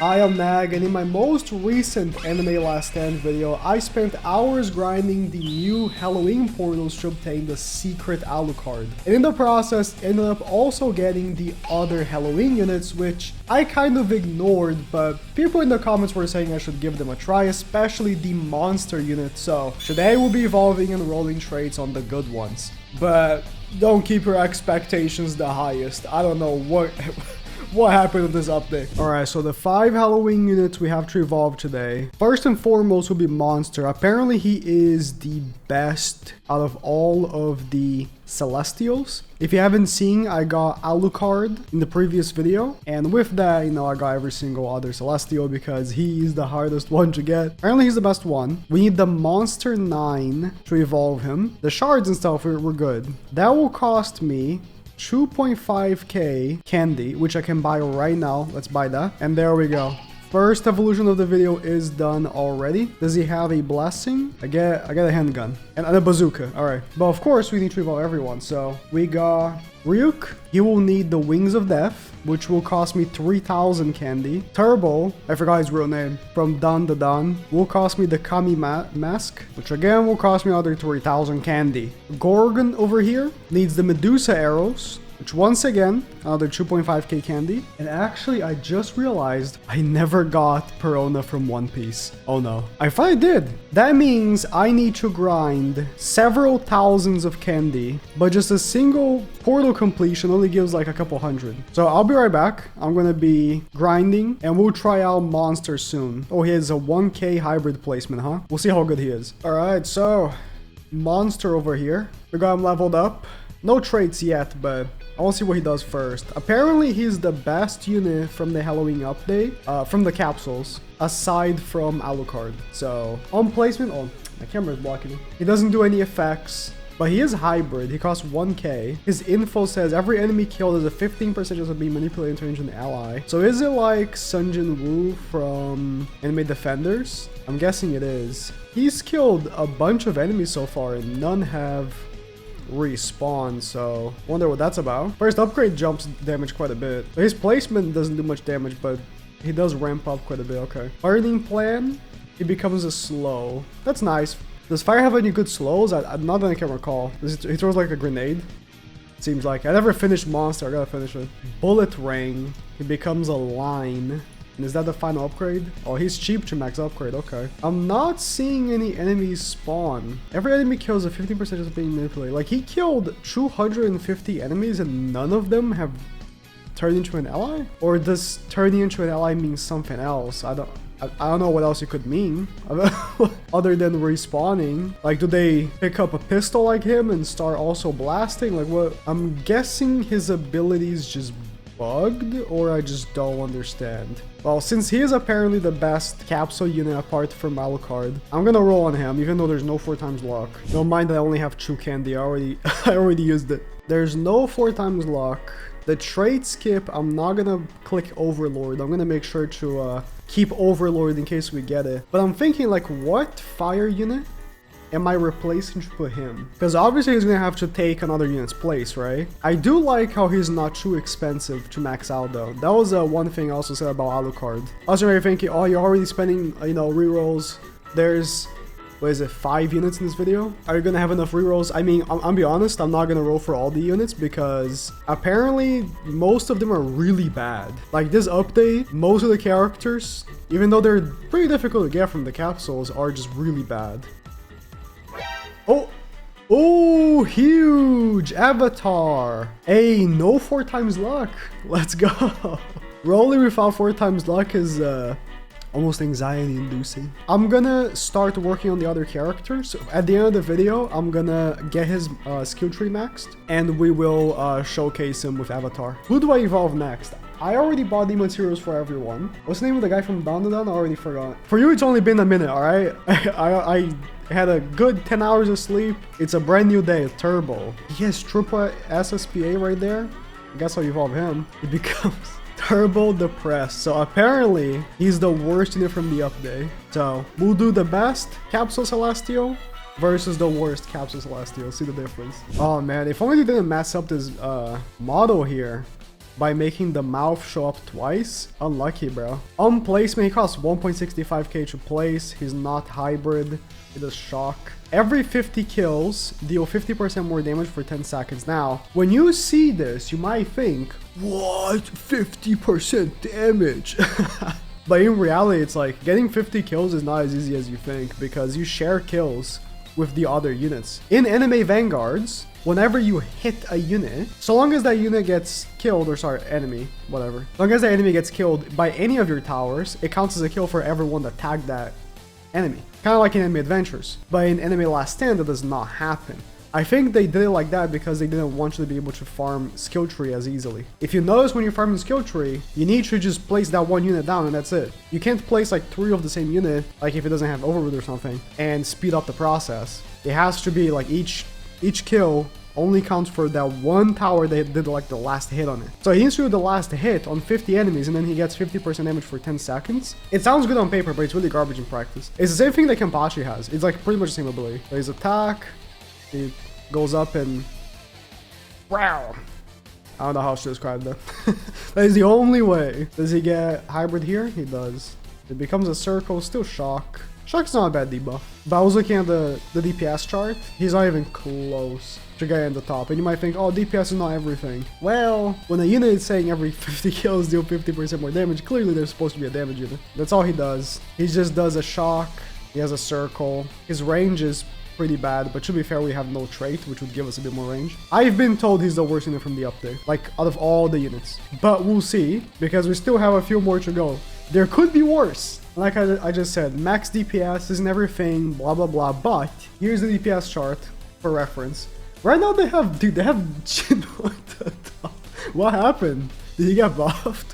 I am Nag, and in my most recent Anime Last Stand video, I spent hours grinding the new Halloween portals to obtain the secret Alucard. And in the process, ended up also getting the other Halloween units, which I kind of ignored, but people in the comments were saying I should give them a try, especially the monster unit. So today we'll be evolving and rolling traits on the good ones. But don't keep your expectations the highest. I don't know what happened with this update. Alright, so the 5 Halloween units we have to evolve today. First and foremost will be Monster. Apparently he is the best out of all of the Celestials. If you haven't seen, I got Alucard in the previous video. And with that, you know, I got every single other Celestial because he is the hardest one to get. Apparently he's the best one. We need the Monster 9 to evolve him. The shards and stuff, we're good. That will cost me 2.5k candy, which I can buy right now. Let's buy that. And there we go. First evolution of the video is done already. Does he have a blessing? I get a handgun and a bazooka. All right. But of course we need to evolve everyone. So we got Ryuk. He will need the Wings of Death, which will cost me 3,000 candy. Turbo, I forgot his real name, from Dan the Dan, will cost me the Kami mask, which again will cost me another 3,000 candy. Gorgon over here needs the Medusa arrows, which once again, another 2.5k candy. And actually, I just realized I never got Perona from One Piece. Oh no. I finally did. That means I need to grind several thousands of candy, but just a single portal completion only gives like a couple hundred. So I'll be right back. I'm gonna be grinding and we'll try out Monster soon. Oh, he has a 1k hybrid placement, huh? We'll see how good he is. All right, so Monster over here. We got him leveled up. No traits yet, but I want to see what he does first. Apparently, he's the best unit from the Halloween update, from the capsules, aside from Alucard. So, on placement, oh, my camera's blocking me. He doesn't do any effects, but he is hybrid. He costs 1k. His info says every enemy killed has a 15% chance of being manipulated into an ally. So is it like Sun Jin Woo from Enemy Defenders? I'm guessing it is. He's killed a bunch of enemies so far, and none have respawn, so wonder what that's about. First upgrade jumps damage quite a bit. His placement doesn't do much damage, but he does ramp up quite a bit. Okay. Burning plan, he becomes a slow. That's nice. Does fire have any good slows? Not that I can recall. He throws like a grenade. Seems like I never finished Monster. I gotta finish it. Bullet ring, he becomes a line. And is that the final upgrade? Oh, he's cheap to max upgrade. Okay. I'm not seeing any enemies spawn. Every enemy kills a 15% chance of being manipulated. Like, he killed 250 enemies and none of them have turned into an ally? Or does turning into an ally mean something else? I don't know what else it could mean other than respawning. Like, do they pick up a pistol like him and start also blasting? Like, what? I'm guessing his abilities just bugged, or I just don't understand. Well, since he is apparently the best capsule unit apart from Alucard, I'm gonna roll on him, even though there's no 4x luck. Don't mind that I only have 2 candy. I already used it. There's no 4x luck. The trait skip, I'm not gonna click Overlord. I'm gonna make sure to keep Overlord in case we get it. But I'm thinking, like, what fire unit am I replacing to put him? Because obviously he's gonna have to take another unit's place, right? I do like how he's not too expensive to max out though. That was one thing I also said about Alucard. Also, you're thinking, oh, you're already spending, you know, rerolls. There's, what is it, 5 units in this video? Are you gonna have enough rerolls? I mean, I'll be honest, I'm not gonna roll for all the units because apparently most of them are really bad. Like this update, most of the characters, even though they're pretty difficult to get from the capsules, are just really bad. Oh, huge Avatar. Hey, no 4x luck. Let's go. Rolling without 4x luck is almost anxiety inducing. I'm gonna start working on the other characters. At the end of the video, I'm gonna get his skill tree maxed and we will showcase him with Avatar. Who do I evolve next? I already bought the materials for everyone. What's the name of the guy from Down to Down? I already forgot. For you, it's only been a minute, all right? I had a good 10 hours of sleep. It's a brand new day. Turbo. He has triple SSPA right there. I guess I'll evolve him. He becomes Turbo Depressed. So apparently, he's the worst unit from the update. So we'll do the best Capsule Celestial versus the worst Capsule Celestial. See the difference. Oh man, if only they didn't mess up this model here. by making the mouth show up twice. Unlucky, bro. On placement, he costs 1.65k to place. He's not hybrid. It does shock. Every 50 kills, deal 50% more damage for 10 seconds. Now, when you see this, you might think, what? 50% damage? But in reality, it's like getting 50 kills is not as easy as you think because you share kills with the other units. In enemy vanguards, whenever you hit a unit, so long as that unit gets killed, or sorry, enemy, whatever. As long as the enemy gets killed by any of your towers, it counts as a kill for everyone that tagged that enemy. Kind of like in enemy adventures. But in enemy last stand, that does not happen. I think they did it like that because they didn't want you to be able to farm skill tree as easily. If you notice when you're farming skill tree, you need to just place that one unit down and that's it. You can't place like 3 of the same unit, like if it doesn't have overroot or something, and speed up the process. It has to be like each kill only counts for that one tower that did like the last hit on it. So he needs to do the last hit on 50 enemies and then he gets 50% damage for 10 seconds. It sounds good on paper, but it's really garbage in practice. It's the same thing that Kenpachi has. It's like pretty much the same ability. So his attack, it goes up and wow. I don't know how else to describe that. That is the only way. Does he get hybrid here? He does. It becomes a circle, still shock. Shock's not a bad debuff. But I was looking at the DPS chart. He's not even close to get in the top. And you might think, oh, DPS is not everything. Well, when a unit is saying every 50 kills deal 50% more damage, clearly there's supposed to be a damage unit. That's all he does. He just does a shock. He has a circle. His range is pretty bad, but to be fair, we have no trait, which would give us a bit more range. I've been told he's the worst unit from the update, like out of all the units. But we'll see, because we still have a few more to go. There could be worse. Like I just said, max DPS isn't everything, blah, blah, blah. But here's the DPS chart for reference. Right now they have, dude, they have Jinwoo at the top. What happened? Did he get buffed?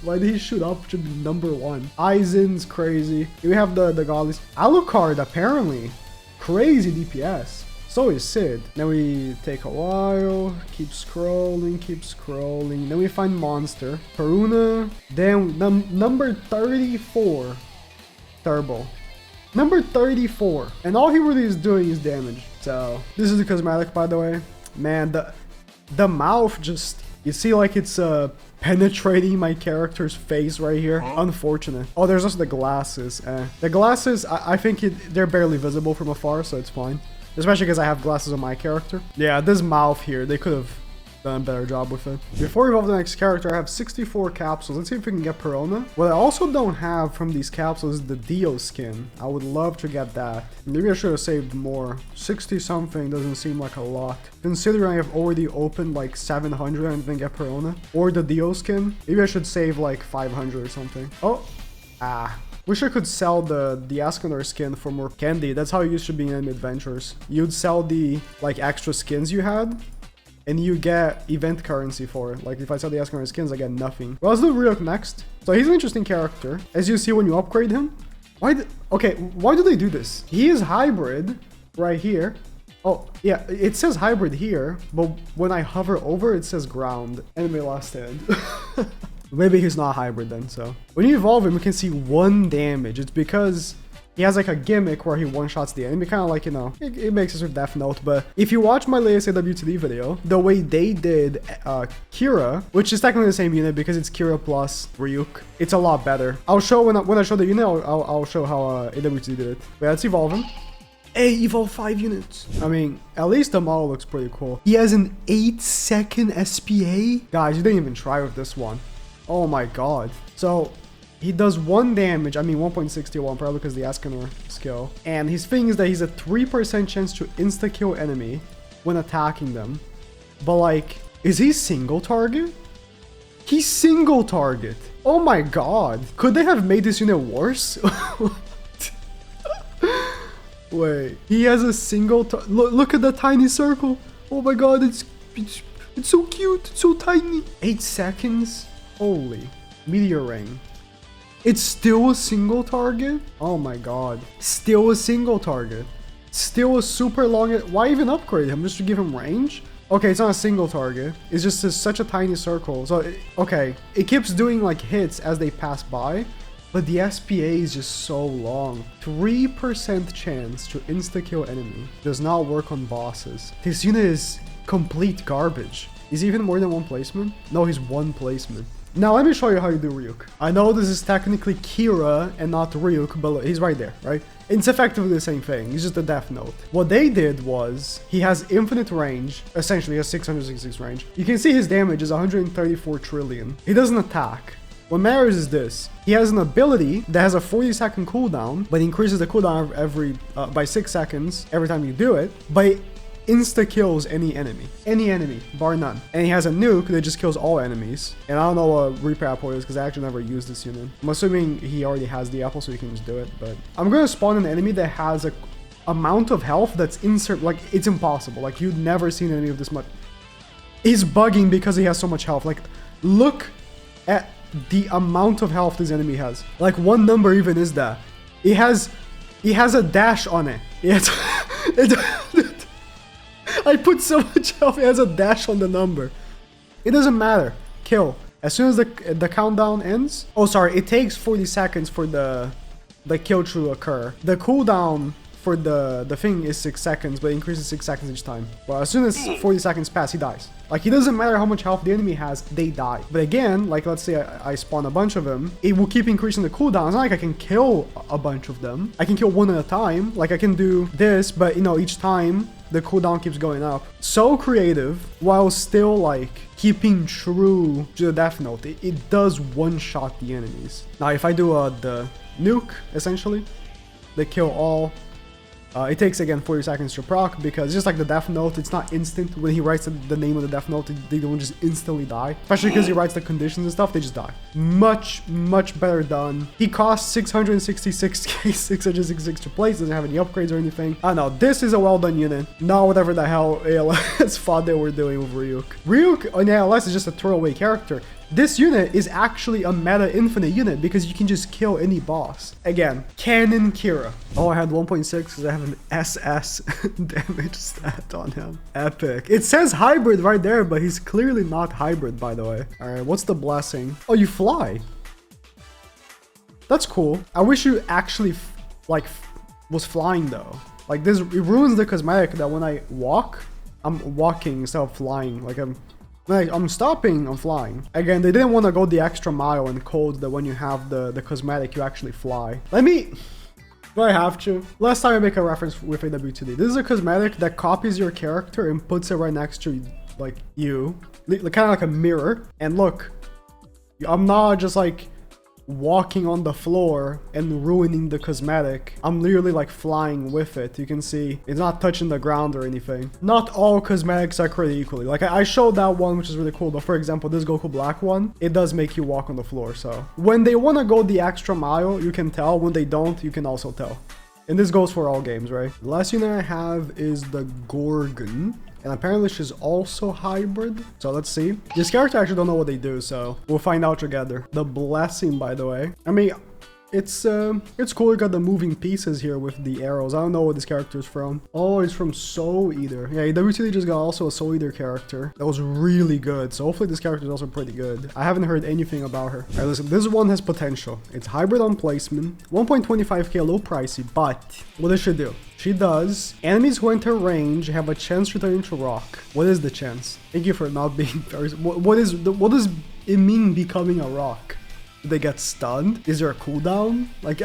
Why did he shoot up to number 1? Aizen's crazy. Here we have the godlies. Alucard, apparently. Crazy DPS. So is Sid. Then we take a while, keep scrolling. Then we find Monster. Perona. Then number 34. Turbo. Number 34. And all he really is doing is damage. So this is the cosmetic, by the way. Man, the mouth just, you see like it's penetrating my character's face right here. Unfortunate. Oh, there's also the glasses. The glasses, I think they're barely visible from afar, so it's fine. Especially because I have glasses on my character. Yeah, this mouth here, they could have done a better job with it. Before we evolve the next character, I have 64 capsules. Let's see if we can get Perona. What I also don't have from these capsules is the Dio skin. I would love to get that. Maybe I should have saved more. 60 something doesn't seem like a lot. Considering I have already opened like 700 and then get Perona. Or the Dio skin. Maybe I should save like 500 or something. Oh. Wish I could sell the Ascanor skin for more candy. That's how it used to be in adventures. You'd sell the like extra skins you had, and you get event currency for it. Like if I sell the Ascanor skins, I get nothing. Well, let's do Ryuk next. So he's an interesting character. As you see when you upgrade him. Why do they do this? He is hybrid right here. Oh, yeah, it says hybrid here, but when I hover over, it says ground. Enemy last stand. Maybe he's not hybrid then, so. When you evolve him, you can see 1 damage. It's because he has like a gimmick where he one-shots the enemy, kind of like, you know, it makes us with Death Note. But if you watch my latest AWTD video, the way they did Kira, which is technically the same unit because it's Kira plus Ryuk, it's a lot better. I'll show when I show the unit, I'll show how AWTD did it. But let's evolve him. Hey, evolve 5 units. I mean, at least the model looks pretty cool. He has an 8-second SPA. Guys, you didn't even try with this one. Oh my god. So he does 1 damage, I mean 1.61, probably because the Ascanor skill. And his thing is that he's a 3% chance to insta-kill enemy when attacking them. But like, is he single target? He's single target. Oh my god. Could they have made this unit worse? Wait, he has a single look at that tiny circle. Oh my god, it's so cute, it's so tiny. 8 seconds. Holy. Meteor ring. It's still a single target? Oh my god. Still a single target. Still a super long... Why even upgrade him? Just to give him range? Okay, it's not a single target. It's just such a tiny circle. So, okay. It keeps doing like hits as they pass by. But the SPA is just so long. 3% chance to insta-kill enemy. Does not work on bosses. This unit is complete garbage. Is he even more than one placement? No, he's one placement. Now let me show you how you do Ryuk. I know this is technically Kira and not Ryuk, but look, he's right there, right? It's effectively the same thing. He's just a Death Note. What they did was he has infinite range. Essentially, he has 666 range. You can see his damage is 134 trillion. He doesn't attack. What matters is this. He has an ability that has a 40-second cooldown, but increases the cooldown by 6 seconds every time you do it. But it insta-kills any enemy, bar none. And he has a nuke that just kills all enemies. And I don't know what Reaper Apple is because I actually never used this unit. I'm assuming he already has the apple so he can just do it. But I'm going to spawn an enemy that has a amount of health that's like it's impossible. Like you'd never seen an enemy of this much. He's bugging because he has so much health. Like look at the amount of health this enemy has. Like one number even is that. He has a dash on it. I put so much health, it has a dash on the number. It doesn't matter. Kill. As soon as the countdown ends. Oh, sorry. It takes 40 seconds for the kill to occur. The cooldown for the thing is 6 seconds, but it increases 6 seconds each time. Well, as soon as 40 seconds pass, he dies. Like, it doesn't matter how much health the enemy has, they die. But again, like, let's say I spawn a bunch of them, it will keep increasing the cooldown. It's not like I can kill a bunch of them. I can kill one at a time. Like, I can do this, but, you know, each time the cooldown keeps going up. So creative, while still, like, keeping true to the Death Note. It does one-shot the enemies. Now, if I do the nuke, essentially, they kill all. It takes, again, 40 seconds to proc because just like the Death Note, it's not instant. When he writes the name of the Death Note, they don't just instantly die. Especially because he writes the conditions and stuff, they just die. Much, much better done. He costs 666k, 666 to place, doesn't have any upgrades or anything. I don't know, this is a well-done unit. Not whatever the hell ALS thought they were doing with Ryuk. Ryuk on ALS is just a throwaway character. This unit is actually a meta infinite unit because you can just kill any boss. Again, Canon Kira. Oh, I had 1.6 because I have an SS damage stat on him. Epic. It says hybrid right there, but he's clearly not hybrid, by the way. All right, what's the blessing? Oh, you fly. That's cool. I wish you actually was flying though. Like this, it ruins the cosmetic that when I walk, I'm walking instead of flying. Like I'm stopping, I'm flying. Again, they didn't want to go the extra mile and code that when you have the cosmetic, you actually fly. Do I have to? Last time I make a reference with AW2D. This is a cosmetic that copies your character and puts it right next to, like, you. Kind of like a mirror. And look, I'm not just, like, walking on the floor and ruining the cosmetic. I'm literally like flying with it. You can see it's not touching the ground or anything. Not all cosmetics are created equally. Like I showed that one, which is really cool, but for example, this Goku Black one, it does make you walk on the floor. So when they want to go the extra mile, you can tell. When they don't, you can also tell. And this goes for all games, right? The last unit I have is the Gorgon. And apparently she's also hybrid. So let's see. This character, I actually don't know what they do, so we'll find out together. The Blessing, by the way. I mean, it's cool. You got the moving pieces here with the arrows. I don't know what this character is from. Oh, it's from Soul Eater. Yeah, WTD just got also a Soul Eater character. That was really good. So hopefully this character is also pretty good. I haven't heard anything about her. All right, listen. This one has potential. It's hybrid on placement. 1.25k, a little pricey, but what does she do? She does. Enemies who enter range have a chance to turn into rock. What is the chance? Thank you for not being very... What does it mean becoming a rock? Do they get stunned? Is there a cooldown? Like...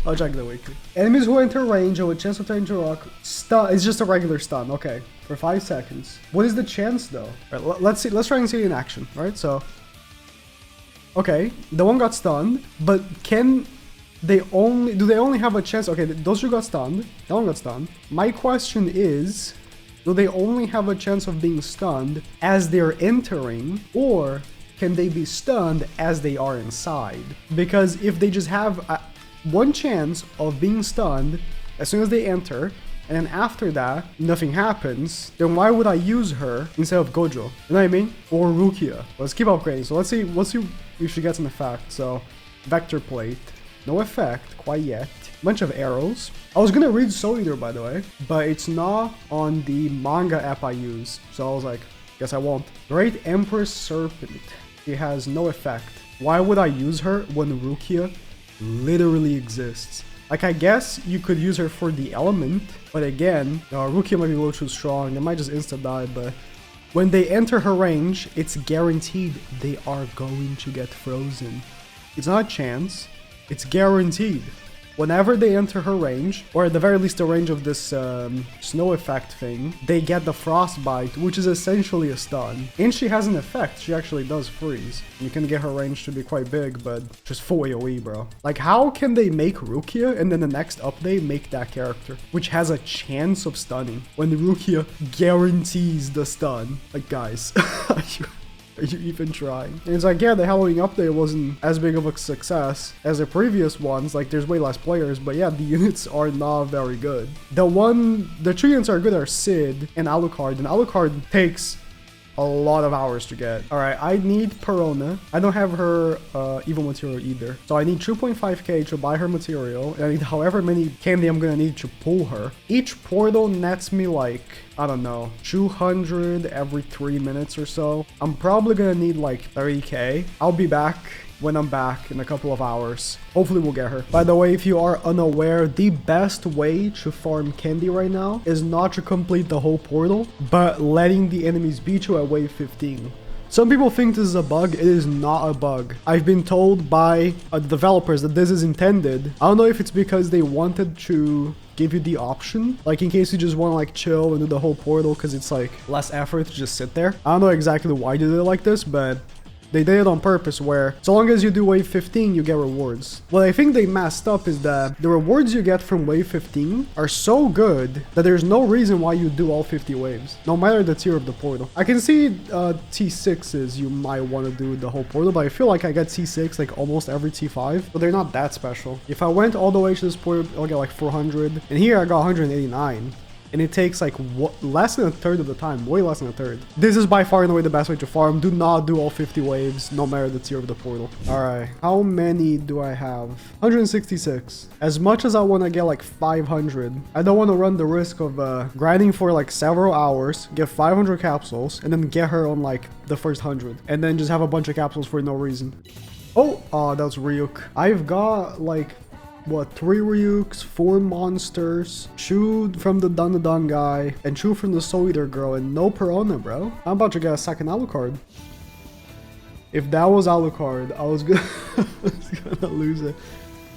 I'll check the wiki. Enemies who enter range have a chance to turn into rock. Stun. It's just a regular stun. Okay. For 5 seconds. What is the chance though? All right, let's see. Let's try and see it in action. All right. So... Okay. The one got stunned. But can... do they only have a chance? Okay, those two got stunned. That one got stunned. My question is, do they only have a chance of being stunned as they're entering, or can they be stunned as they are inside? Because if they just have one chance of being stunned as soon as they enter, and then after that, nothing happens, then why would I use her instead of Gojo? You know what I mean? Or Rukia. Let's keep upgrading. So let's see if she gets an effect. So, Vector Plate. No effect quite yet. Bunch of arrows. I was gonna read Soul Eater, by the way, but it's not on the manga app I use. So I was like, guess I won't. Great Empress Serpent. She has no effect. Why would I use her when Rukia literally exists? Like, I guess you could use her for the element, but again, Rukia might be a little too strong. It might just insta-die, but When they enter her range, it's guaranteed they are going to get frozen. It's not a chance, it's guaranteed. Whenever they enter her range, or at the very least the range of this snow effect thing, they get the frostbite, which is essentially a stun. And she has an effect, she actually does freeze. You can get her range to be quite big, but just full AoE, bro. Like, how can they make Rukia and then the next update make that character, which has a chance of stunning, when the Rukia guarantees the stun? Like, guys, are you even trying? And it's like, yeah, the Halloween update wasn't as big of a success as the previous ones. Like, there's way less players, but yeah, the units are not very good. The two units are good are Sid and Alucard, and Alucard takes a lot of hours to get. All right, I need Perona. I don't have her evil material either. So I need 2.5k to buy her material, and I need however many candy I'm gonna need to pull her. Each portal nets me like, I don't know, 200 every 3 minutes or so. I'm probably gonna need like 30k. I'll be back when I'm back in a couple of hours. Hopefully we'll get her. By the way, if you are unaware, the best way to farm candy right now is not to complete the whole portal, but letting the enemies beat you at wave 15. Some people think this is a bug. It is not a bug. I've been told by the developers that this is intended. I don't know if it's because they wanted to give you the option, like in case you just want to like chill and do the whole portal because it's like less effort to just sit there. I don't know exactly why they did it like this, but they did it on purpose, where so long as you do wave 15, you get rewards. What I think they messed up is that the rewards you get from wave 15 are so good that there's no reason why you do all 50 waves, no matter the tier of the portal. I can see T6s you might want to do the whole portal, but I feel like I get T6 like almost every T5, but they're not that special. If I went all the way to this portal, I'll get like 400, and here I got 189. And it takes like less than a third of the time, way less than a third. This is by far and away the best way to farm. Do not do all 50 waves, no matter the tier of the portal. All right, how many do I have? 166. As much as I want to get like 500, I don't want to run the risk of grinding for like several hours, get 500 capsules, and then get her on like the first 100, and then just have a bunch of capsules for no reason. Oh, that was Ryuk. I've got like, what, 3 Ryuks, 4 monsters, 2 from the Dun guy, and 2 from the Soul Eater girl, and no Perona, bro. I'm about to get a second Alucard. If that was Alucard, I was gonna lose it.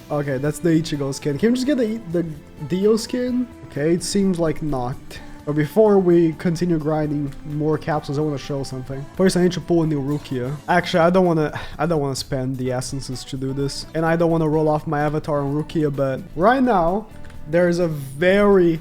Okay, that's the Ichigo skin. Can we just get the Dio skin? Okay, it seems like not. But before we continue grinding more capsules, I want to show something. First, I need to pull a new Rukia. Actually, I don't want to spend the essences to do this, and I don't want to roll off my avatar on Rukia. But right now, there is a very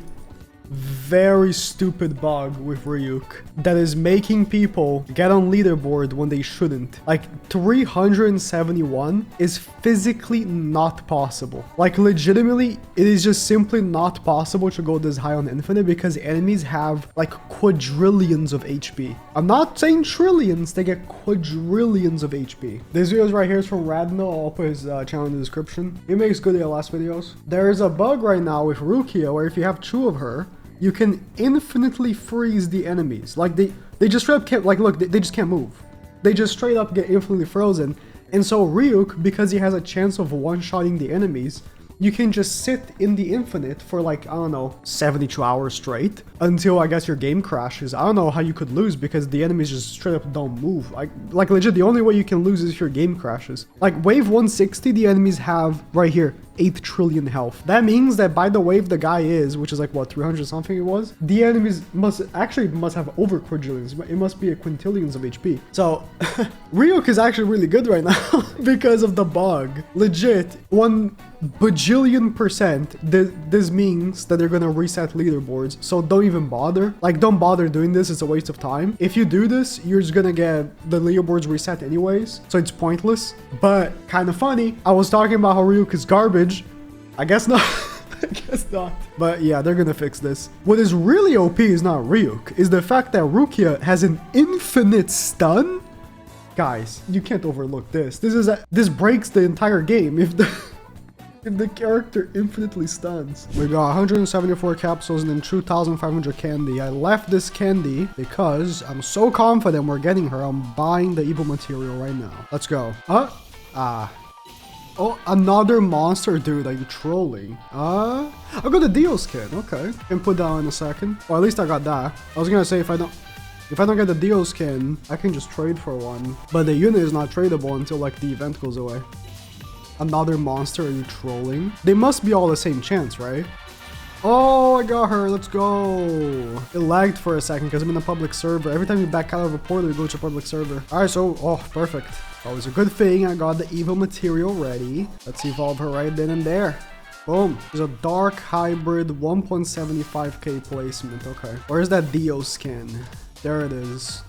stupid bug with Ryuk that is making people get on leaderboard when they shouldn't. Like, 371 is physically not possible. Like, legitimately, it is just simply not possible to go this high on Infinite because enemies have like quadrillions of HP. I'm not saying trillions, they get quadrillions of HP. This video right here is from Radno. I'll put his channel in the description. He makes good ALS videos. There's a bug right now with Rukia where if you have 2 of her, you can infinitely freeze the enemies. Like, they just straight up can't, like, look, they just can't move. They just straight up get infinitely frozen. And so Ryuk, because he has a chance of one-shotting the enemies, you can just sit in the infinite for like, I don't know, 72 hours straight until I guess your game crashes. I don't know how you could lose because the enemies just straight up don't move. Like legit, the only way you can lose is if your game crashes. Like wave 160, the enemies have right here 8 trillion health. That means that by the wave the guy is, which is like what, 300 something it was, the enemies must have over quadrillions. It must be a quintillions of HP. So Ryuk is actually really good right now because of the bug. Legit, 1 bajillion %. This means that they're gonna reset leaderboards. So don't even bother. Like, don't bother doing this. It's a waste of time. If you do this, you're just gonna get the leaderboards reset anyways. So it's pointless. But kind of funny. I was talking about how Ryuk is garbage. I guess not. I guess not. But yeah, they're gonna fix this. What is really OP is not Ryuk. Is the fact that Rukia has an infinite stun. Guys, you can't overlook this. This breaks the entire game. If the character infinitely stuns. We got 174 capsules and then 2,500 candy. I left this candy because I'm so confident we're getting her. I'm buying the evil material right now. Let's go. Oh, another monster, dude. Are you trolling? I got the Dio skin. Okay. Can put that on in a second. Or at least I got that. I was gonna say if I don't... If I don't get the Dio skin, I can just trade for one. But the unit is not tradable until like the event goes away. Another monster, are you trolling? They must be all the same chance, right? Oh, I got her. Let's go. It lagged for a second because I'm in a public server. Every time you back out of a portal, you go to a public server. All right, so, oh, perfect. Always a good thing. I got the evil material ready. Let's evolve her right then and there. Boom. There's a dark hybrid 1.75k placement. Okay. Where's that Dio skin? There it is.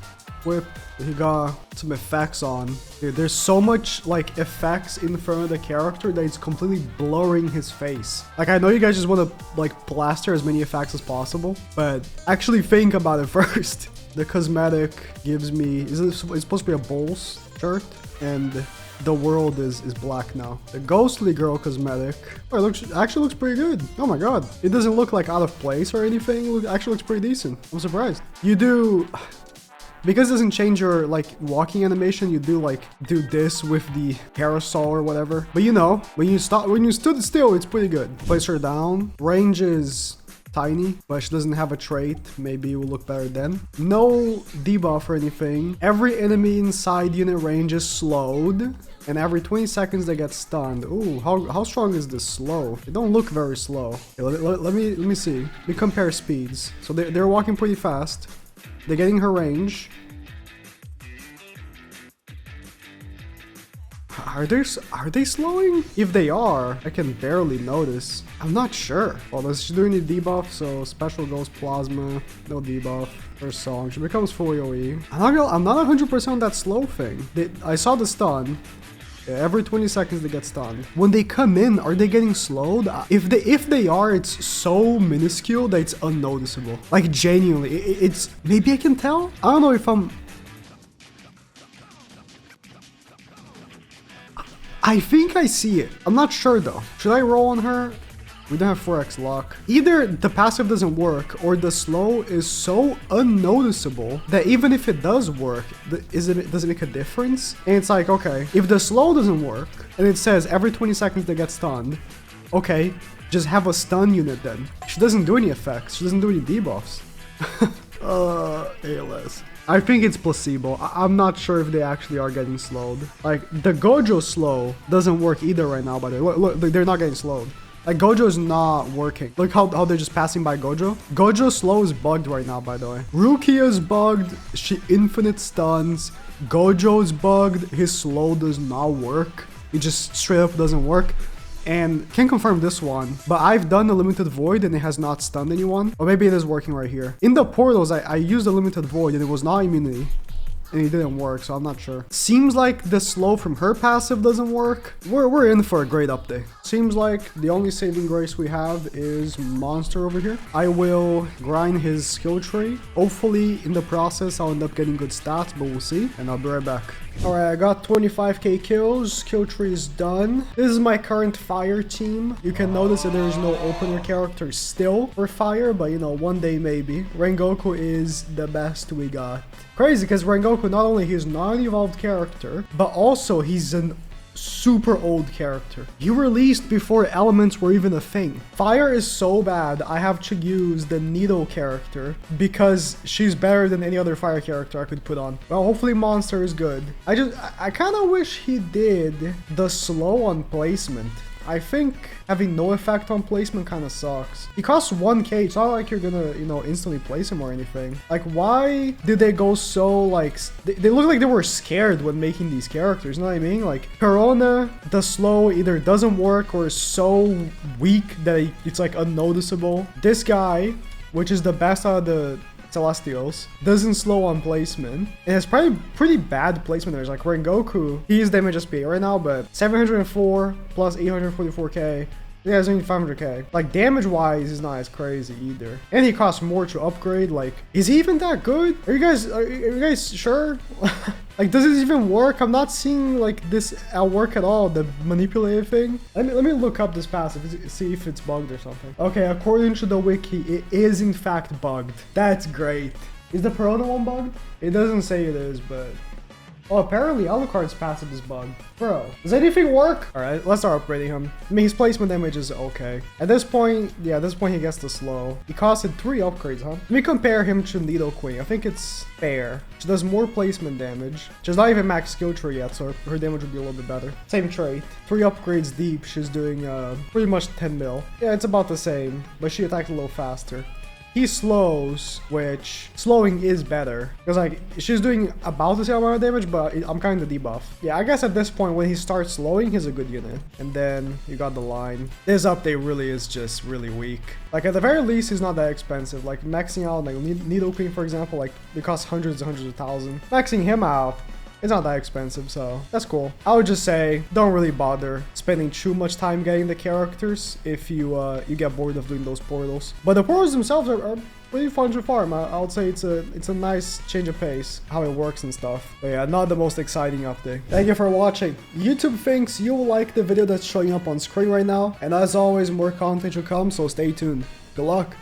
Whip. He got some effects on. Dude, there's so much like effects in front of the character that it's completely blurring his face. Like, I know you guys just want to like plaster as many effects as possible, but actually think about it first. The cosmetic gives me, it's supposed to be a Bulls shirt, and the world is black now. The ghostly girl cosmetic, oh, it actually looks pretty good. Oh my god, it doesn't look like out of place or anything. It actually looks pretty decent. I'm surprised. You do, because it doesn't change your like walking animation, you do this with the carousel or whatever. But you know, when you stood still, it's pretty good. Place her down. Range is tiny, but she doesn't have a trait. Maybe it will look better then. No debuff or anything. Every enemy inside unit range is slowed, and every 20 seconds they get stunned. Ooh, how strong is this slow? It don't look very slow. Okay, let me see. We compare speeds. So they're walking pretty fast. They're getting her range. Are they slowing? If they are, I can barely notice. I'm not sure. Well, does she do any debuff? So special goes plasma, no debuff. Her song, she becomes fully OE. I'm not 100% that slow thing. I saw the stun. Yeah, every 20 seconds they get stunned. When they come in, are they getting slowed? If they are, it's so minuscule that it's unnoticeable. Like genuinely, it's maybe I can tell. I don't know if I think I see it. I'm not sure though. Should I roll on her? We don't have 4x lock. Either the passive doesn't work or the slow is so unnoticeable that even if it does work, does it make a difference? And it's like, okay, if the slow doesn't work and it says every 20 seconds they get stunned, okay, just have a stun unit then. She doesn't do any effects. She doesn't do any debuffs. ALS. I think it's placebo. I'm not sure if they actually are getting slowed. Like, the Gojo slow doesn't work either right now, by the way. Look, they're not getting slowed. Like, Gojo is not working. Look how they're just passing by Gojo. Gojo's slow is bugged right now, by the way. Rukia's bugged. She infinite stuns. Gojo's bugged. His slow does not work. It just straight up doesn't work. And can't confirm this one, but I've done the limited void and it has not stunned anyone. Or maybe it is working right here. In the portals, I used the limited void and it was not immunity. And it didn't work, so I'm not sure. Seems like the slow from her passive doesn't work. We're in for a great update. Seems like the only saving grace we have is Monster over here. I will grind his skill tree. Hopefully, in the process, I'll end up getting good stats, but we'll see. And I'll be right back. Alright, I got 25k kills. Skill tree is done. This is my current fire team. You can notice that there is no opener character still for fire, but you know, one day maybe. Rengoku is the best we got. Crazy, because Rengoku, not only he's not an evolved character, but also he's an super old character. He released before elements were even a thing. Fire is so bad, I have to use the Needle character because she's better than any other fire character I could put on. Well, hopefully Monster is good. I kind of wish he did the slow on placement. I think having no effect on placement kind of sucks. He costs 1k. It's not like you're gonna, you know, instantly place him or anything. Like, why did they go so, like, they look like they were scared when making these characters, you know what I mean? Like, Perona, the slow either doesn't work or is so weak that it's, like, unnoticeable. This guy, which is the best out of the Celestials, doesn't slow on placement. It has probably pretty bad placement. There's like Rengoku, he is damage SPA right now, but 704 plus 844k. Yeah, it's only 500k. Like, damage-wise, is not as crazy either. And he costs more to upgrade. Like, is he even that good? Are you guys sure? Like, does this even work? I'm not seeing, like, this at work at all, the manipulative thing. Let me look up this passive, see if it's bugged or something. Okay, according to the wiki, it is in fact bugged. That's great. Is the Perona one bugged? It doesn't say it is, but Oh, apparently Alucard's passive is bugged. Bro, does anything work? All right, let's start upgrading him. I mean, his placement damage is okay. At this point, yeah, at this point he gets the slow. He costed 3 upgrades, huh? Let me compare him to Needle Queen. I think it's fair. She does more placement damage. She's not even max skill tree yet, so her damage would be a little bit better. Same trait. 3 upgrades deep, she's doing pretty much 10 mil. Yeah, it's about the same, but she attacks a little faster. He slows, which slowing is better because like she's doing about the same amount of damage, but I'm kind of debuff. Yeah, I guess at this point when he starts slowing, he's a good unit. And then you got the line. This update really is just really weak. Like at the very least, he's not that expensive. Like maxing out like Needle Queen, for example, like it costs hundreds and hundreds of thousands. Maxing him out, it's not that expensive, so that's cool. I would just say don't really bother spending too much time getting the characters if you you get bored of doing those portals. But the portals themselves are pretty fun to farm. I would say it's a nice change of pace, how it works and stuff. But yeah, not the most exciting update. Thank you for watching. YouTube thinks you will like the video that's showing up on screen right now. And as always, more content will come, so stay tuned. Good luck.